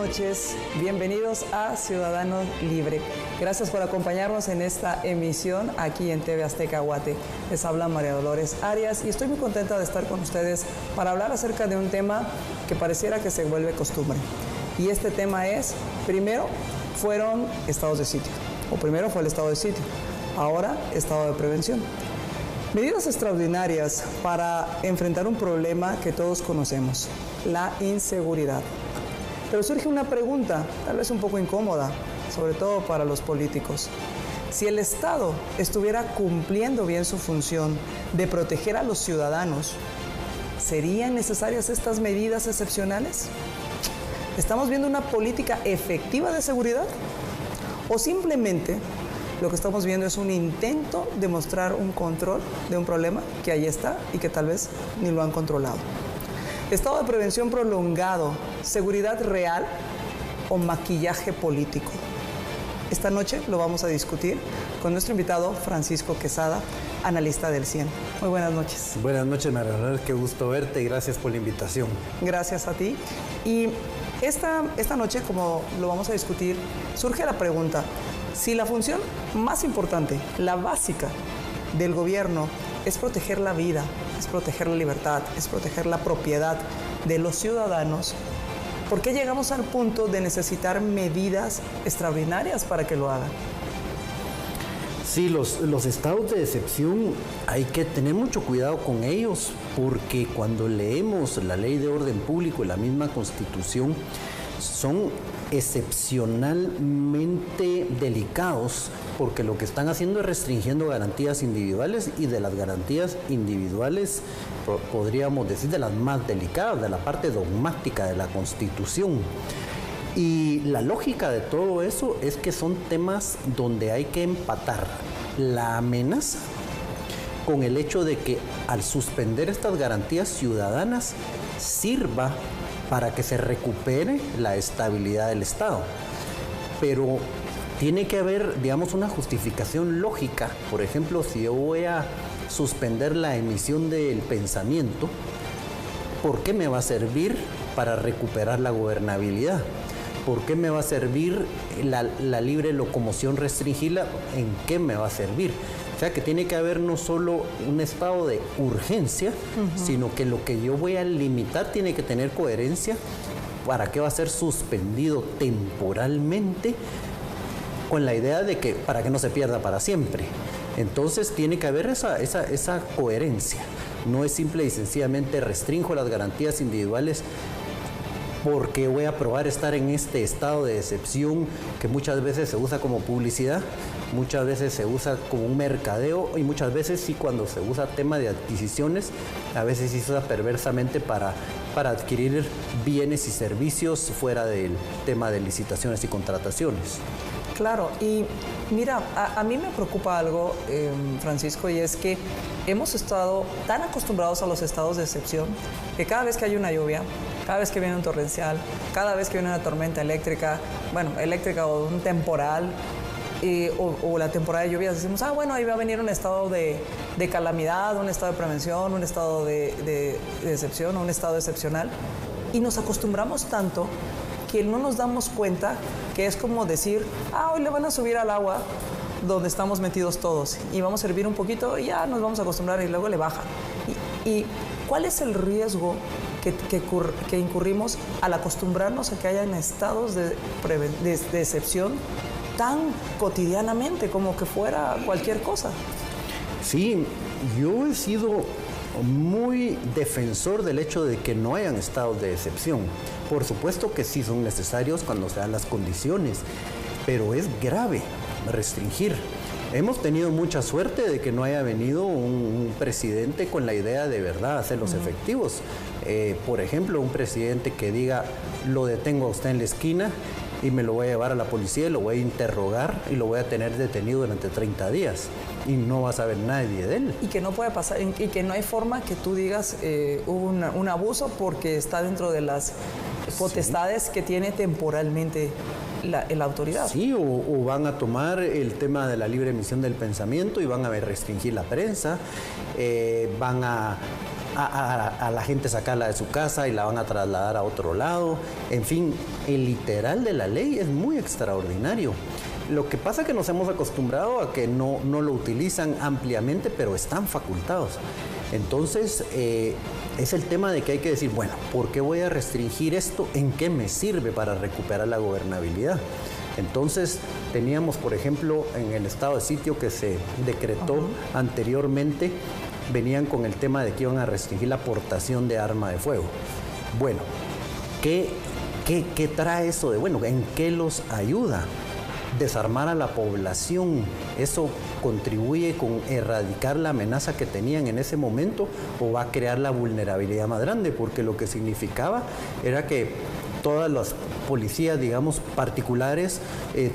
noches, bienvenidos a Ciudadano Libre. Gracias por acompañarnos en esta emisión aquí en TV Azteca Guate. Les habla María Dolores Arias y estoy muy contenta de estar con ustedes para hablar acerca de un tema que pareciera que se vuelve costumbre. Y este tema es, primero fueron estados de sitio, o primero fue el estado de sitio, ahora estado de prevención. Medidas extraordinarias para enfrentar un problema que todos conocemos, la inseguridad. Pero surge una pregunta, tal vez un poco incómoda, sobre todo para los políticos. Si el Estado estuviera cumpliendo bien su función de proteger a los ciudadanos, ¿serían necesarias estas medidas excepcionales? ¿Estamos viendo una política efectiva de seguridad? ¿O simplemente lo que estamos viendo es un intento de mostrar un control de un problema que ahí está y que tal vez ni lo han controlado? Estado de prevención prolongado, seguridad real o maquillaje político. Esta noche lo vamos a discutir con nuestro invitado Francisco Quesada, analista del CIEN. Muy buenas noches. Buenas noches, María Dolores, qué gusto verte y gracias por la invitación. Gracias a ti. Y esta noche, como lo vamos a discutir, surge la pregunta, si la función más importante, la básica del gobierno es proteger la vida, es proteger la libertad, es proteger la propiedad de los ciudadanos, ¿por qué llegamos al punto de necesitar medidas extraordinarias para que lo hagan? Sí, los estados de excepción hay que tener mucho cuidado con ellos, porque cuando leemos la Ley de Orden Público y la misma Constitución, son excepcionalmente delicados, porque lo que están haciendo es restringiendo garantías individuales, y de las garantías individuales podríamos decir de las más delicadas, de la parte dogmática de la Constitución. Y la lógica de todo eso es que son temas donde hay que empatar la amenaza con el hecho de que al suspender estas garantías ciudadanas sirva para que se recupere la estabilidad del Estado. Pero tiene que haber, digamos, una justificación lógica. Por ejemplo, si yo voy a suspender la emisión del pensamiento, ¿por qué me va a servir para recuperar la gobernabilidad? ¿Por qué me va a servir la libre locomoción restringida? ¿En qué me va a servir? O sea, que tiene que haber no solo un estado de urgencia, sino que lo que yo voy a limitar tiene que tener coherencia para que va a ser suspendido temporalmente, con la idea de que para que no se pierda para siempre. Entonces tiene que haber esa coherencia. No es simple y sencillamente restringo las garantías individuales porque voy a probar estar en este estado de excepción que muchas veces se usa como publicidad, muchas veces se usa como un mercadeo, y muchas veces sí, cuando se usa tema de adquisiciones, a veces sí se usa perversamente para adquirir bienes y servicios fuera del tema de licitaciones y contrataciones. Claro, y mira, a mí me preocupa algo, Francisco, y es que hemos estado tan acostumbrados a los estados de excepción que cada vez que hay una lluvia, cada vez que viene un torrencial, cada vez que viene una tormenta eléctrica, eléctrica o un temporal, o la temporada de lluvias, decimos, bueno, ahí va a venir un estado de calamidad, un estado de prevención, un estado de excepción, un estado excepcional, y nos acostumbramos tanto que no nos damos cuenta que es como decir, hoy le van a subir al agua donde estamos metidos todos y vamos a hervir un poquito y ya nos vamos a acostumbrar, y luego le baja. ¿Y cuál es el riesgo que incurrimos al acostumbrarnos a que hayan estados de excepción tan cotidianamente como que fuera cualquier cosa? Sí, yo he sido muy defensor del hecho de que no hayan estados de excepción. Por supuesto que sí son necesarios cuando se dan las condiciones, pero es grave restringir. Hemos tenido mucha suerte de que no haya venido un presidente con la idea de verdad hacerlos efectivos. Por ejemplo, un presidente que diga, lo detengo a usted en la esquina y me lo voy a llevar a la policía y lo voy a interrogar y lo voy a tener detenido durante 30 días y no va a saber nadie de él. Y que no puede pasar, y que no hay forma que tú digas hubo un abuso porque está dentro de las potestades que tiene temporalmente la autoridad. Sí, o van a tomar el tema de la libre emisión del pensamiento y van a restringir la prensa, van a a la gente sacarla de su casa y la van a trasladar a otro lado. En fin, el literal de la ley es muy extraordinario. Lo que pasa es que nos hemos acostumbrado a que no lo utilizan ampliamente, pero están facultados. Entonces, es el tema de que hay que decir, bueno, ¿por qué voy a restringir esto? ¿En qué me sirve para recuperar la gobernabilidad? Entonces, teníamos, por ejemplo, en el estado de sitio que se decretó anteriormente, venían con el tema de que iban a restringir la portación de arma de fuego. Bueno, ¿qué trae eso de bueno? ¿En qué los ayuda? Desarmar a la población, ¿eso contribuye con erradicar la amenaza que tenían en ese momento o va a crear la vulnerabilidad más grande? Porque lo que significaba era que todas las policías, digamos, particulares,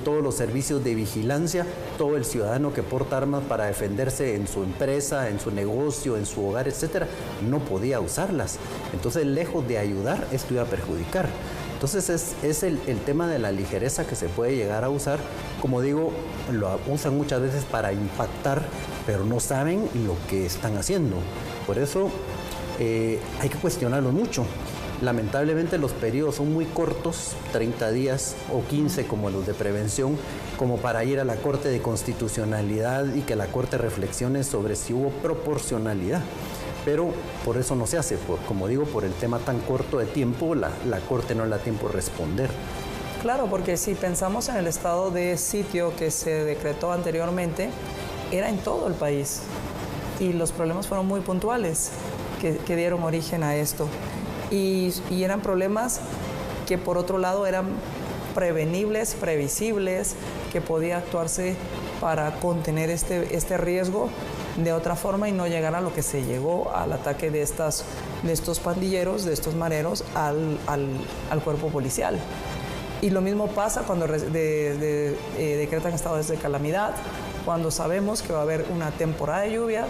todos los servicios de vigilancia, todo el ciudadano que porta armas para defenderse en su empresa, en su negocio, en su hogar, etcétera, no podía usarlas. Entonces, lejos de ayudar, esto iba a perjudicar. Entonces es el tema de la ligereza que se puede llegar a usar. Como digo, lo usan muchas veces para impactar, pero no saben lo que están haciendo. Por eso hay que cuestionarlo mucho. Lamentablemente los periodos son muy cortos, 30 días o 15 como los de prevención, como para ir a la Corte de Constitucionalidad y que la Corte reflexione sobre si hubo proporcionalidad. Pero por eso no se hace, como digo, por el tema tan corto de tiempo, la Corte no le da tiempo a responder. Claro, porque si pensamos en el estado de sitio que se decretó anteriormente, era en todo el país y los problemas fueron muy puntuales que dieron origen a esto. Y eran problemas que por otro lado eran prevenibles, previsibles, que podía actuarse para contener este riesgo de otra forma y no llegar a lo que se llegó al ataque de estos pandilleros, de estos mareros al cuerpo policial. Y lo mismo pasa cuando decretan estados de calamidad, cuando sabemos que va a haber una temporada de lluvia,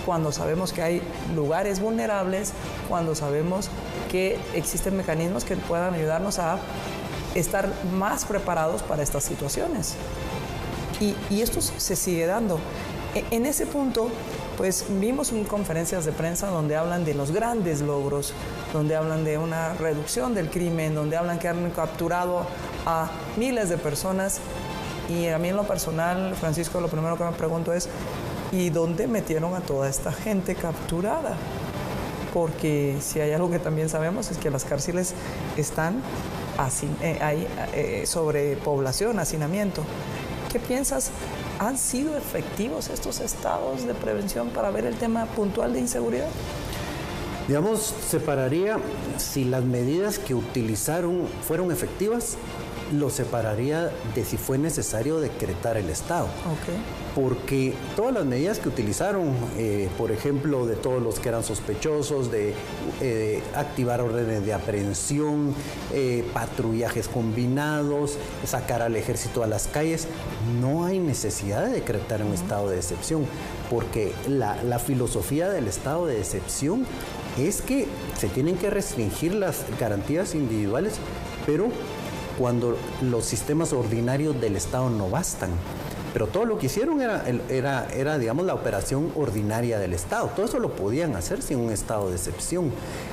cuando sabemos que hay lugares vulnerables, cuando sabemos que existen mecanismos que puedan ayudarnos a estar más preparados para estas situaciones. Y esto se sigue dando. En ese punto, pues vimos conferencias de prensa donde hablan de los grandes logros, donde hablan de una reducción del crimen, donde hablan que han capturado a miles de personas. Y a mí en lo personal, Francisco, lo primero que me pregunto es, ¿y dónde metieron a toda esta gente capturada? Porque si hay algo que también sabemos es que las cárceles están hay sobrepoblación, hacinamiento. ¿Qué piensas? ¿Han sido efectivos estos estados de prevención para ver el tema puntual de inseguridad? Digamos, separaría, si las medidas que utilizaron fueron efectivas, lo separaría de si fue necesario decretar el estado. Okay. Porque todas las medidas que utilizaron, por ejemplo, de todos los que eran sospechosos, de activar órdenes de aprehensión, patrullajes combinados, sacar al ejército a las calles, no hay necesidad de decretar un estado de excepción, porque la filosofía del estado de excepción es que se tienen que restringir las garantías individuales, pero cuando los sistemas ordinarios del Estado no bastan. Pero todo lo que hicieron era, digamos, la operación ordinaria del Estado. Todo eso lo podían hacer sin un estado de excepción.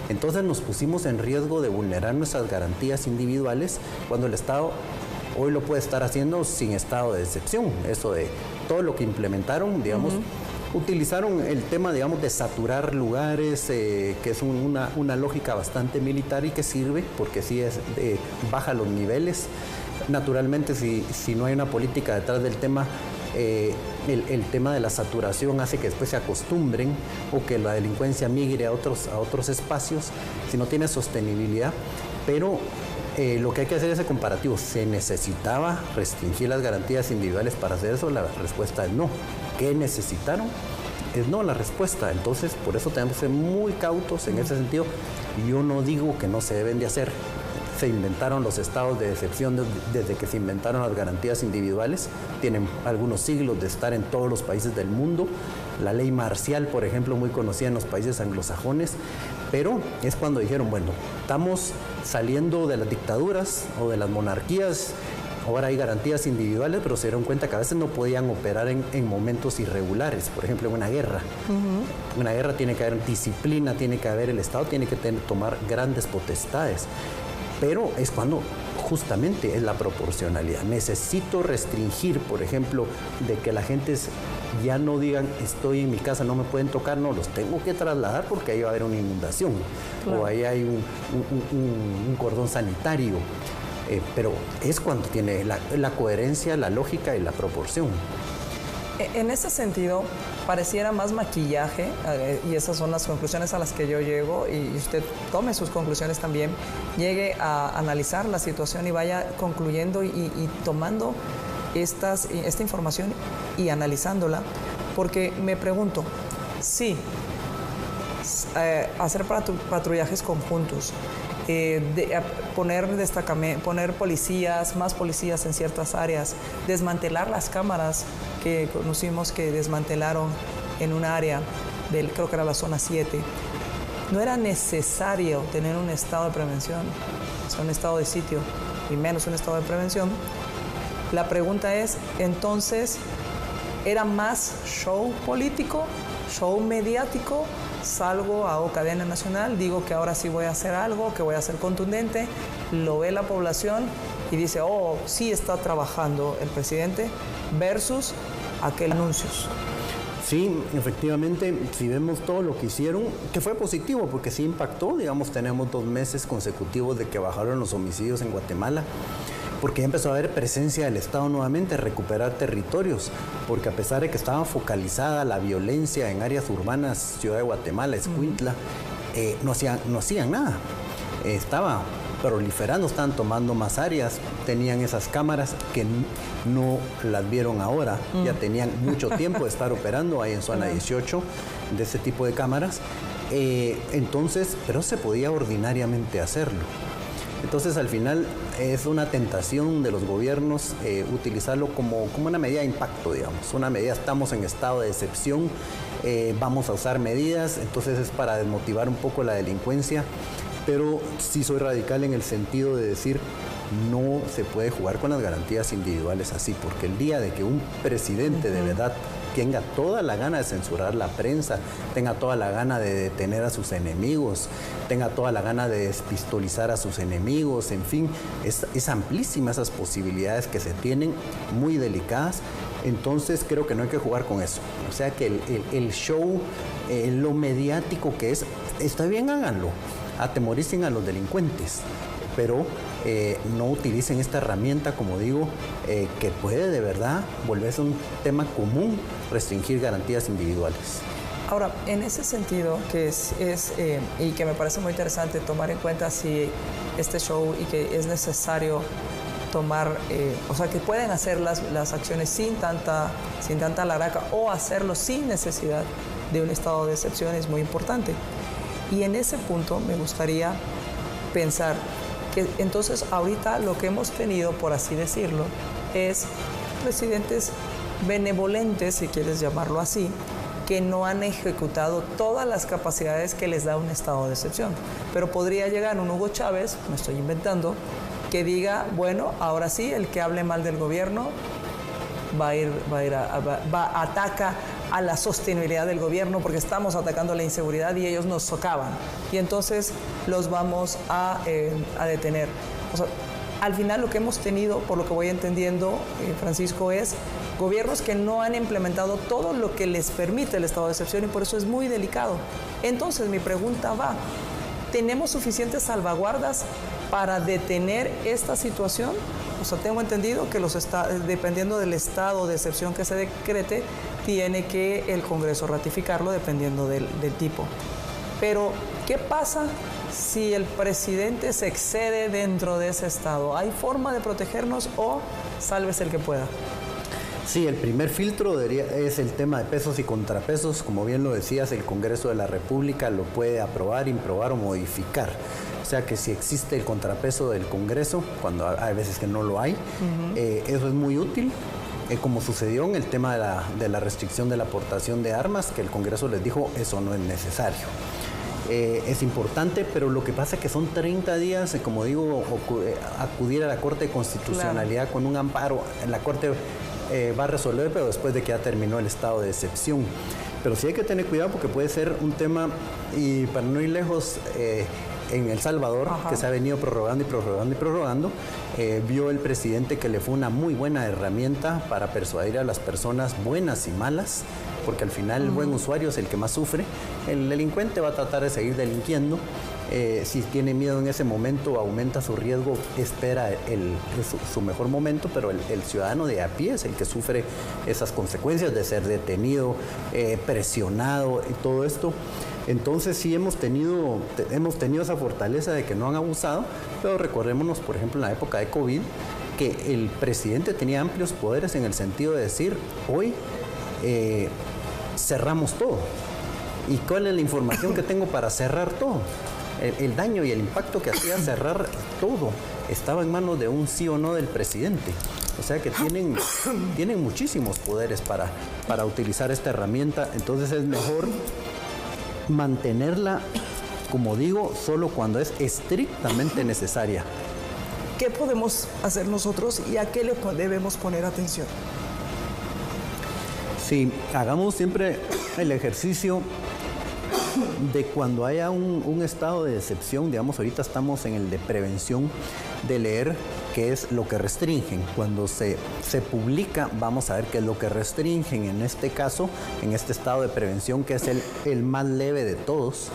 Entonces nos pusimos en riesgo de vulnerar nuestras garantías individuales cuando el Estado hoy lo puede estar haciendo sin estado de excepción. Eso de todo lo que implementaron, digamos, utilizaron el tema, digamos, de saturar lugares, que es una lógica bastante militar y que sirve porque sí baja los niveles. Naturalmente, si no hay una política detrás del tema, el tema de la saturación hace que después se acostumbren o que la delincuencia migre a otros espacios, si no tiene sostenibilidad. Pero lo que hay que hacer es ese comparativo. ¿Se necesitaba restringir las garantías individuales para hacer eso? La respuesta es no. ¿Qué necesitaron? Es no la respuesta. Entonces, por eso tenemos que ser muy cautos en ese sentido. Yo no digo que no se deben de hacer. Se inventaron los estados de excepción desde que se inventaron las garantías individuales. Tienen algunos siglos de estar en todos los países del mundo. La ley marcial, por ejemplo, muy conocida en los países anglosajones. Pero es cuando dijeron, bueno, estamos saliendo de las dictaduras o de las monarquías ahora hay garantías individuales, pero se dieron cuenta que a veces no podían operar en momentos irregulares. Por ejemplo, en una guerra. En una guerra tiene que haber disciplina, tiene que haber, el Estado tiene que tomar grandes potestades. Pero es cuando justamente es la proporcionalidad. Necesito restringir, por ejemplo, de que la gente ya no digan, estoy en mi casa, no me pueden tocar, no, los tengo que trasladar porque ahí va a haber una inundación, claro, o ahí hay un cordón sanitario. Pero es cuando tiene la coherencia, la lógica y la proporción. En ese sentido, pareciera más maquillaje, y esas son las conclusiones a las que yo llego, y usted tome sus conclusiones también, llegue a analizar la situación y vaya concluyendo y tomando esta información y analizándola, porque me pregunto, sí, hacer patrullajes conjuntos, poner policías, más policías en ciertas áreas, desmantelar las cámaras que conocimos que desmantelaron en un área creo que era la zona 7. No era necesario tener un estado de prevención, o sea, un estado de sitio, y menos un estado de prevención. La pregunta es, entonces, ¿era más show político, show mediático? Salgo, hago cadena nacional, digo que ahora sí voy a hacer algo, que voy a ser contundente, lo ve la población y dice, oh, sí está trabajando el presidente, versus aquel anuncios. Sí, efectivamente, si vemos todo lo que hicieron, que fue positivo porque sí impactó, digamos, tenemos 2 meses consecutivos de que bajaron los homicidios en Guatemala, porque ya empezó a haber presencia del Estado nuevamente, recuperar territorios, porque a pesar de que estaba focalizada la violencia en áreas urbanas, Ciudad de Guatemala, Escuintla, no hacían nada. Estaba proliferando, estaban tomando más áreas, tenían esas cámaras que no las vieron ahora, ya tenían mucho tiempo de estar operando ahí en zona 18 de ese tipo de cámaras, entonces, pero se podía ordinariamente hacerlo. Entonces, al final, es una tentación de los gobiernos utilizarlo como una medida de impacto, digamos. Una medida, estamos en estado de excepción, vamos a usar medidas, entonces es para desmotivar un poco la delincuencia, pero sí soy radical en el sentido de decir, no se puede jugar con las garantías individuales así, porque el día de que un presidente de verdad tenga toda la gana de censurar la prensa, tenga toda la gana de detener a sus enemigos, tenga toda la gana de despistolizar a sus enemigos, en fin, es amplísima esas posibilidades que se tienen, muy delicadas. Entonces creo que no hay que jugar con eso. O sea que el show, lo mediático que es, está bien, háganlo, atemoricen a los delincuentes, pero no utilicen esta herramienta, como digo, que puede de verdad volverse un tema común, restringir garantías individuales. Ahora, en ese sentido, que y que me parece muy interesante tomar en cuenta si este show y que es necesario tomar, o sea, que pueden hacer las acciones sin tanta laraca o hacerlo sin necesidad de un estado de excepción es muy importante. Y en ese punto me gustaría pensar que entonces ahorita lo que hemos tenido, por así decirlo, es presidentes benevolentes, si quieres llamarlo así, que no han ejecutado todas las capacidades que les da un estado de excepción. Pero podría llegar un Hugo Chávez, me estoy inventando, que diga, bueno, ahora sí, el que hable mal del gobierno ataca a la sostenibilidad del gobierno porque estamos atacando la inseguridad y ellos nos socavan. Y entonces los vamos a detener. O sea, al final lo que hemos tenido, por lo que voy entendiendo, Francisco, es gobiernos que no han implementado todo lo que les permite el estado de excepción y por eso es muy delicado. Entonces mi pregunta va, ¿tenemos suficientes salvaguardas para detener esta situación? O sea, tengo entendido que dependiendo del estado de excepción que se decrete, tiene que el Congreso ratificarlo dependiendo del tipo. Pero, ¿qué pasa si el presidente se excede dentro de ese estado? ¿Hay forma de protegernos o sálvese el que pueda? Sí, el primer filtro es el tema de pesos y contrapesos. Como bien lo decías, el Congreso de la República lo puede aprobar, improbar o modificar. O sea que si existe el contrapeso del Congreso, cuando hay veces que no lo hay, eso es muy útil. Como sucedió en el tema de la restricción de la aportación de armas, que el Congreso les dijo, eso no es necesario. es importante, pero lo que pasa es que son 30 días, como digo, acudir a la Corte de Constitucionalidad con un amparo. La Corte va a resolver, pero después de que ya terminó el estado de excepción. Pero sí hay que tener cuidado porque puede ser un tema, y para no ir lejos, en El Salvador, que se ha venido prorrogando y prorrogando y prorrogando, vio el presidente que le fue una muy buena herramienta para persuadir a las personas buenas y malas, porque al final el buen usuario es el que más sufre. El delincuente va a tratar de seguir delinquiendo. Si tiene miedo en ese momento, aumenta su riesgo, espera su mejor momento, pero el ciudadano de a pie es el que sufre esas consecuencias de ser detenido, presionado y todo esto. Entonces sí hemos tenido esa fortaleza de que no han abusado, pero recordémonos, por ejemplo, en la época de COVID, que el presidente tenía amplios poderes en el sentido de decir, hoy cerramos todo. ¿Y cuál es la información que tengo para cerrar todo? El daño y el impacto que hacía cerrar todo estaba en manos de un sí o no del presidente. O sea que tienen muchísimos poderes para utilizar esta herramienta. Entonces es mejor mantenerla, como digo, solo cuando es estrictamente necesaria. ¿Qué podemos hacer nosotros y a qué le debemos poner atención? Sí, hagamos siempre el ejercicio de cuando haya un estado de excepción, digamos, ahorita estamos en el de prevención, de leer qué es lo que restringen. Cuando se publica, vamos a ver qué es lo que restringen. En este caso, en este estado de prevención, que es el más leve de todos,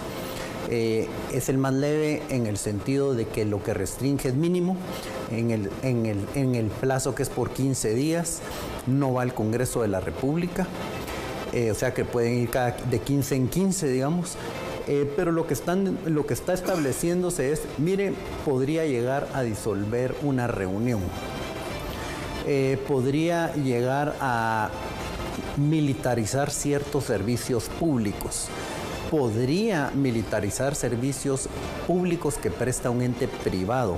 es el más leve en el sentido de que lo que restringe es mínimo, en el plazo que es por 15 días, no va al Congreso de la República. O sea que pueden ir de 15 en 15, digamos. Pero lo que está estableciéndose es, mire, podría llegar a disolver una reunión. Podría llegar a militarizar ciertos servicios públicos. Podría militarizar servicios públicos que presta un ente privado.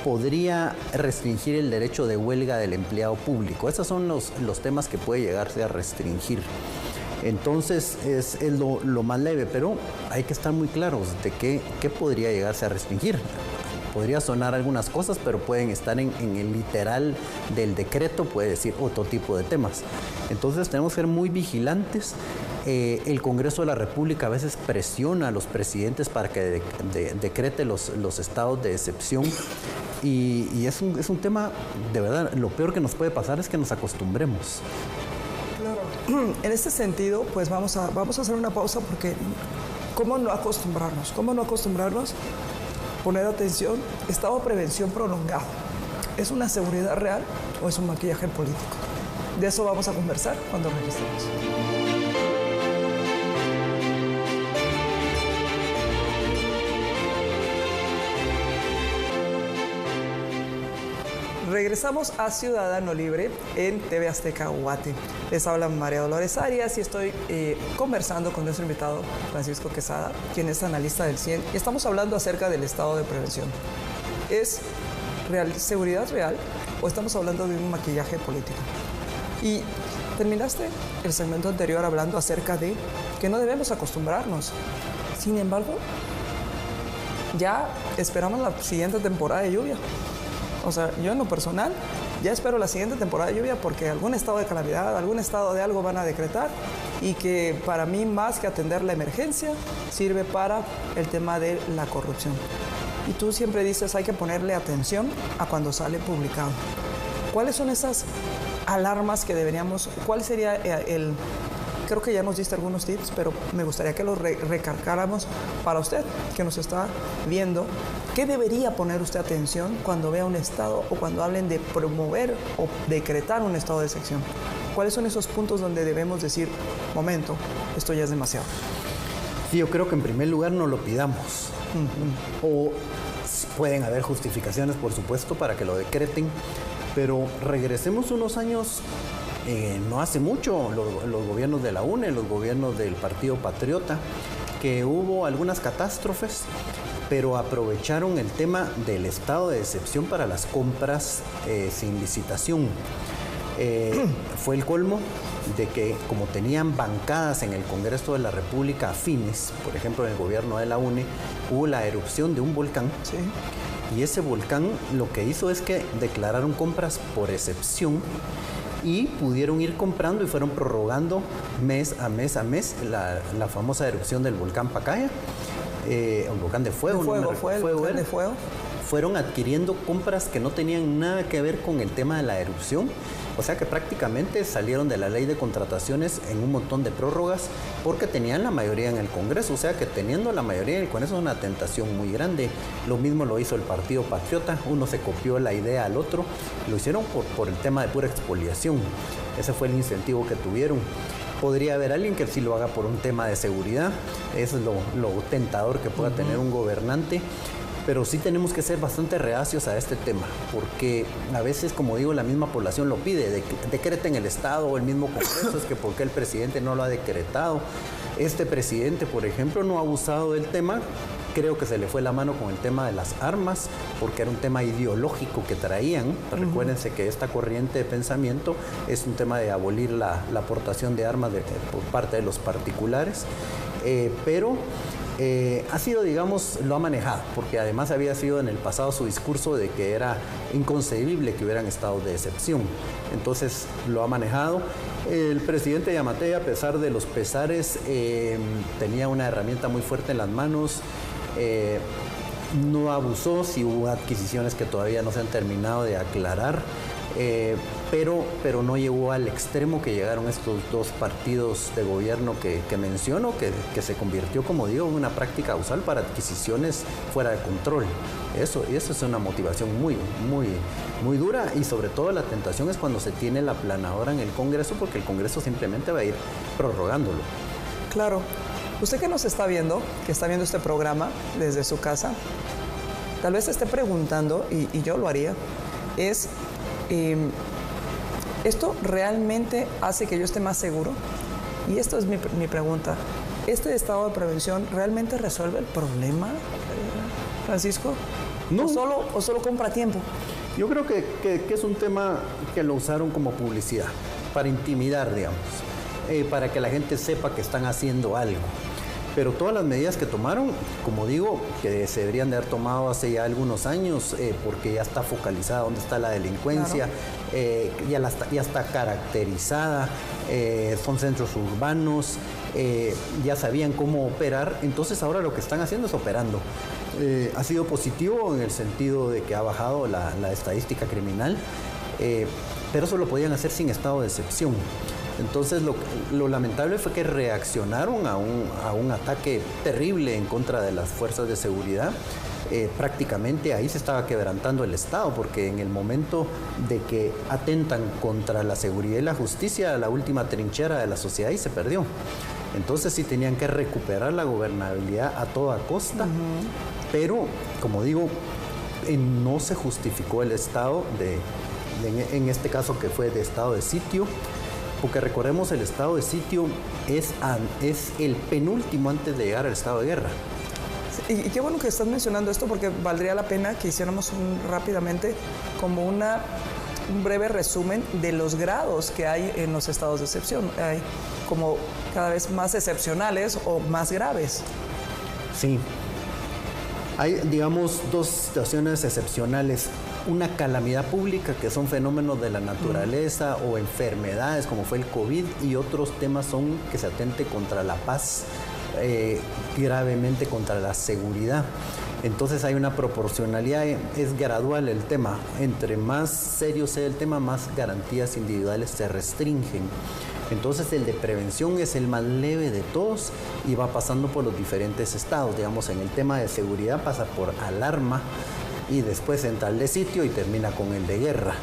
Podría restringir el derecho de huelga del empleado público. Esos son los temas que puede llegarse a restringir. Entonces es lo más leve, pero hay que estar muy claros de qué podría llegarse a restringir. Podría sonar algunas cosas, pero pueden estar en el literal del decreto, puede decir otro tipo de temas. Entonces tenemos que ser muy vigilantes. El Congreso de la República a veces presiona a los presidentes para que decrete los estados de excepción y es un tema, de verdad, lo peor que nos puede pasar es que nos acostumbremos. Claro. En este sentido, pues vamos a hacer una pausa porque ¿cómo no acostumbrarnos? ¿Cómo no acostumbrarnos? Poner atención, estado de prevención prolongado. ¿Es una seguridad real o es un maquillaje político? De eso vamos a conversar cuando regresemos. Regresamos a Ciudadano Libre en TV Azteca Guate. Les habla María Dolores Arias y estoy conversando con nuestro invitado Francisco Quesada, quien es analista del CIEN, y estamos hablando acerca del estado de prevención. ¿Es seguridad real o estamos hablando de un maquillaje político? Y terminaste el segmento anterior hablando acerca de que no debemos acostumbrarnos. Sin embargo, ya esperamos la siguiente temporada de lluvia. O sea, yo en lo personal ya espero la siguiente temporada de lluvia porque algún estado de calamidad, algún estado de algo van a decretar y que para mí más que atender la emergencia sirve para el tema de la corrupción. Y tú siempre dices hay que ponerle atención a cuando sale publicado. ¿Cuáles son esas alarmas que deberíamos, cuál sería creo que ya nos diste algunos tips, pero me gustaría que los recalcáramos para usted que nos está viendo? ¿Qué debería poner usted atención cuando vea un estado o cuando hablen de promover o decretar un estado de excepción? ¿Cuáles son esos puntos donde debemos decir, momento, esto ya es demasiado? Sí, yo creo que en primer lugar no lo pidamos. O pueden haber justificaciones, por supuesto, para que lo decreten, pero regresemos unos años, no hace mucho, los gobiernos de la UNE, los gobiernos del Partido Patriota, que hubo algunas catástrofes, pero aprovecharon el tema del estado de excepción para las compras sin licitación. Fue el colmo de que, como tenían bancadas en el Congreso de la República afines, por ejemplo en el gobierno de la UNE, hubo la erupción de un volcán. Sí. Y ese volcán lo que hizo es que declararon compras por excepción y pudieron ir comprando y fueron prorrogando mes a mes la famosa erupción del volcán Pacaya, el volcán de fuego. Fueron adquiriendo compras que no tenían nada que ver con el tema de la erupción. O sea que prácticamente salieron de la ley de contrataciones en un montón de prórrogas porque tenían la mayoría en el Congreso. O sea que teniendo la mayoría en el Congreso es una tentación muy grande. Lo mismo lo hizo el Partido Patriota. Uno se copió la idea al otro. Lo hicieron por el tema de pura expoliación. Ese fue el incentivo que tuvieron. Podría haber alguien que sí lo haga por un tema de seguridad. Eso es lo tentador que pueda tener un gobernante. Pero sí tenemos que ser bastante reacios a este tema, porque a veces, como digo, la misma población lo pide, decreten el Estado o el mismo Congreso, es que porque el presidente no lo ha decretado. Este presidente, por ejemplo, no ha abusado del tema. Creo que se le fue la mano con el tema de las armas, porque era un tema ideológico que traían. Recuérdense que esta corriente de pensamiento es un tema de abolir la aportación de armas por parte de los particulares, pero ha sido, digamos, lo ha manejado, porque además había sido en el pasado su discurso de que era inconcebible que hubieran estados de excepción. Entonces lo ha manejado. El presidente Giammattei, a pesar de los pesares, tenía una herramienta muy fuerte en las manos. No abusó, sí hubo adquisiciones que todavía no se han terminado de aclarar, pero no llegó al extremo que llegaron estos dos partidos de gobierno que menciono, que se convirtió, como digo, en una práctica usual para adquisiciones fuera de control. Eso es una motivación muy, muy, muy dura, y sobre todo la tentación es cuando se tiene la planadora en el Congreso, porque el Congreso simplemente va a ir prorrogándolo. Claro. Usted que nos está viendo, que está viendo este programa desde su casa, tal vez se esté preguntando, y yo lo haría, es, ¿esto realmente hace que yo esté más seguro? Y esto es mi pregunta. ¿Este estado de prevención realmente resuelve el problema, Francisco? No. ¿O solo compra tiempo? Yo creo que es un tema que lo usaron como publicidad, para intimidar, digamos, para que la gente sepa que están haciendo algo. Pero todas las medidas que tomaron, como digo, que se deberían de haber tomado hace ya algunos años, porque ya está focalizada dónde está la delincuencia, claro. Ya está caracterizada, son centros urbanos, ya sabían cómo operar, entonces ahora lo que están haciendo es operando. Ha sido positivo en el sentido de que ha bajado la estadística criminal, pero eso lo podían hacer sin estado de excepción. Entonces lo lamentable fue que reaccionaron a un ataque terrible en contra de las fuerzas de seguridad. Prácticamente ahí se estaba quebrantando el Estado, porque en el momento de que atentan contra la seguridad y la justicia, la última trinchera de la sociedad y se perdió. Entonces sí tenían que recuperar la gobernabilidad a toda costa, pero como digo, no se justificó el estado en este caso que fue de estado de sitio, porque recordemos, el estado de sitio es el penúltimo antes de llegar al estado de guerra. Y qué bueno que estás mencionando esto, porque valdría la pena que hiciéramos rápidamente como un breve resumen de los grados que hay en los estados de excepción. Hay como cada vez más excepcionales o más graves. Sí. Hay, digamos, dos situaciones excepcionales. Una calamidad pública, que son fenómenos de la naturaleza o enfermedades como fue el COVID, y otros temas son que se atente contra la paz, gravemente contra la seguridad. Entonces hay una proporcionalidad, es gradual el tema. Entre más serio sea el tema, más garantías individuales se restringen. Entonces el de prevención es el más leve de todos y va pasando por los diferentes estados. Digamos, en el tema de seguridad pasa por alarma, y después entra el de sitio y termina con el de guerra.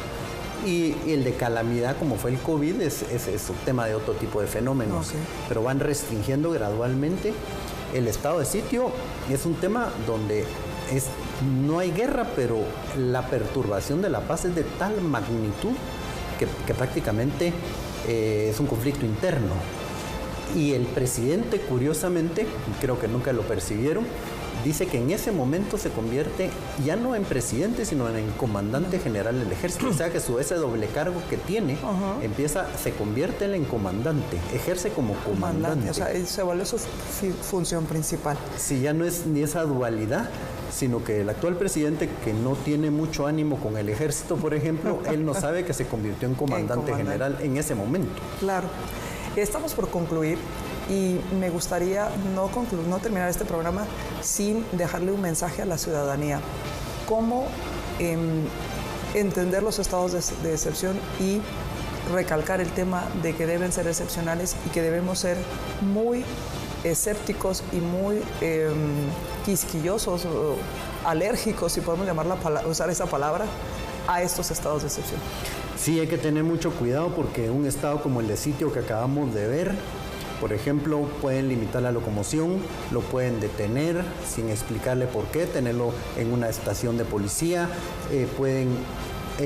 Y el de calamidad, como fue el COVID, es un tema de otro tipo de fenómenos, pero van restringiendo gradualmente. El estado de sitio es un tema donde no hay guerra, pero la perturbación de la paz es de tal magnitud que prácticamente es un conflicto interno. Y el presidente, curiosamente, creo que nunca lo percibieron, dice que en ese momento se convierte ya no en presidente, sino en el comandante general del ejército. O sea que ese doble cargo que tiene, se convierte él en comandante, ejerce como comandante. O sea, se vuelve su función principal. Sí, ya no es ni esa dualidad, sino que el actual presidente, que no tiene mucho ánimo con el ejército, por ejemplo, él no sabe que se convirtió en comandante general en ese momento. Claro. Estamos por concluir y me gustaría no terminar este programa sin dejarle un mensaje a la ciudadanía. ¿Cómo entender los estados de excepción y recalcar el tema de que deben ser excepcionales y que debemos ser muy escépticos y muy quisquillosos o alérgicos, si podemos usar esa palabra, a estos estados de excepción? Sí, hay que tener mucho cuidado porque un estado como el de sitio que acabamos de ver, por ejemplo, pueden limitar la locomoción, lo pueden detener sin explicarle por qué, tenerlo en una estación de policía, pueden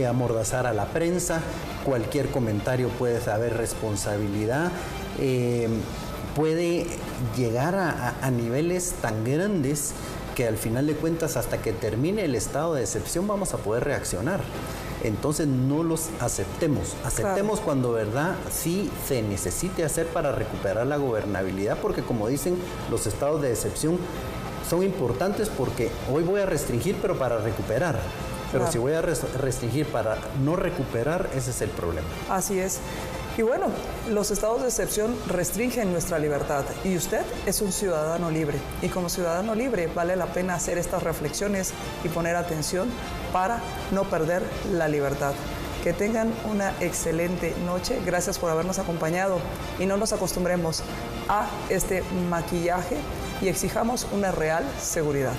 amordazar a la prensa, cualquier comentario puede haber responsabilidad, puede llegar a niveles tan grandes que al final de cuentas, hasta que termine el estado de excepción, vamos a poder reaccionar. Entonces no los aceptemos. Aceptemos cuando verdad sí se necesite hacer para recuperar la gobernabilidad, porque como dicen, los estados de excepción son importantes porque hoy voy a restringir, pero para recuperar. Pero si voy a restringir para no recuperar, ese es el problema. Así es. Y bueno, los estados de excepción restringen nuestra libertad y usted es un ciudadano libre. Y como ciudadano libre vale la pena hacer estas reflexiones y poner atención para no perder la libertad. Que tengan una excelente noche. Gracias por habernos acompañado y no nos acostumbremos a este maquillaje y exijamos una real seguridad.